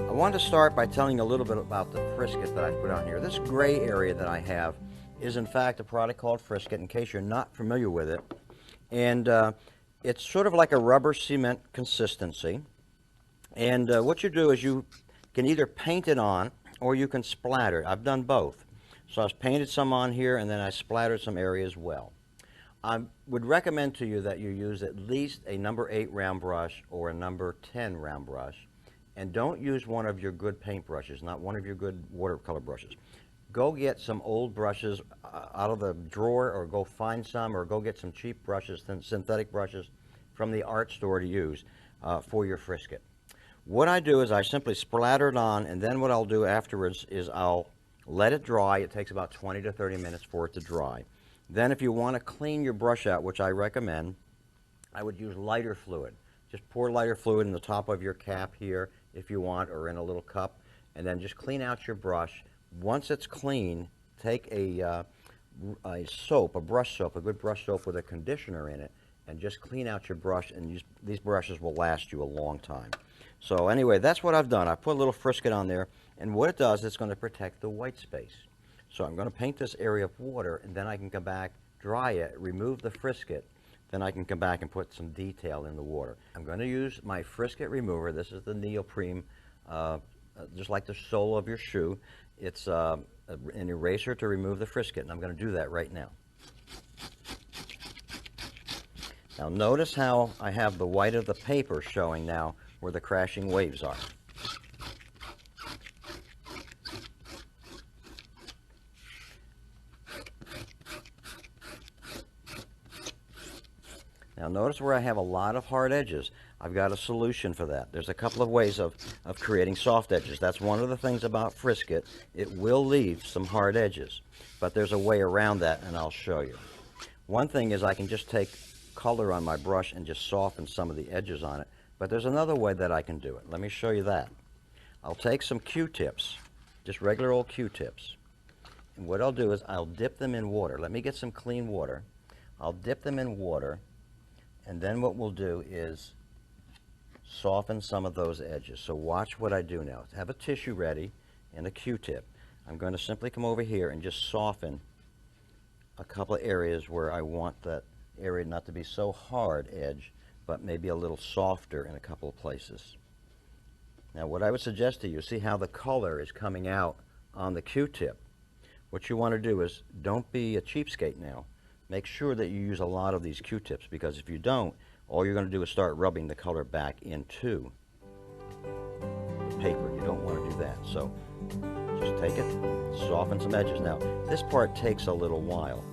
I want to start by telling you a little bit about the frisket that I put on here. This gray area that I have is in fact a product called Frisket, in case you're not familiar with it. And it's sort of like a rubber cement consistency. And what you do is you can either paint it on or you can splatter it. I've done both. So I've painted some on here and then I splattered some areas well. I would recommend to you that you use at least a number 8 round brush or a number 10 round brush. And don't use one of your good paint brushes, not one of your good watercolor brushes. Go get some old brushes out of the drawer, or go find some, or go get some cheap brushes, synthetic brushes from the art store to use for your frisket. What I do is I simply splatter it on, and then what I'll do afterwards is I'll let it dry. It takes about 20 to 30 minutes for it to dry. Then if you want to clean your brush out, which I recommend, I would use lighter fluid. Just pour lighter fluid in the top of your cap here if you want, or in a little cup, and then just clean out your brush. Once it's clean, take a soap, a brush soap, a good brush soap with a conditioner in it, and just clean out your brush, and these brushes will last you a long time. So anyway, that's what I've done. I put a little frisket on there, and what it does, it's going to protect the white space. So I'm going to paint this area of water, and then I can come back, dry it, remove the frisket, then I can come back and put some detail in the water. I'm going to use my frisket remover. This is the neoprene, just like the sole of your shoe. It's an eraser to remove the frisket, and I'm going to do that right now. Now notice how I have the white of the paper showing now where the crashing waves are. Now notice where I have a lot of hard edges. I've got a solution for that. There's a couple of ways of creating soft edges. That's one of the things about frisket. It will leave some hard edges, but there's a way around that, and I'll show you. One thing is I can just take color on my brush and just soften some of the edges on it, but there's another way that I can do it. Let me show you that. I'll take some Q-tips, just regular old Q-tips, and what I'll do is I'll dip them in water. Let me get some clean water. I'll dip them in water, and then what we'll do is soften some of those edges. So watch what I do now. Have a tissue ready and a Q-tip. I'm going to simply come over here and just soften a couple of areas where I want that area not to be so hard edge, but maybe a little softer in a couple of places. Now what I would suggest to you, see how the color is coming out on the Q-tip. What you want to do is, don't be a cheapskate now. Make sure that you use a lot of these Q-tips, because if you don't, all you're going to do is start rubbing the color back into the paper. You don't want to do that. So just take it, soften some edges. Now, this part takes a little while.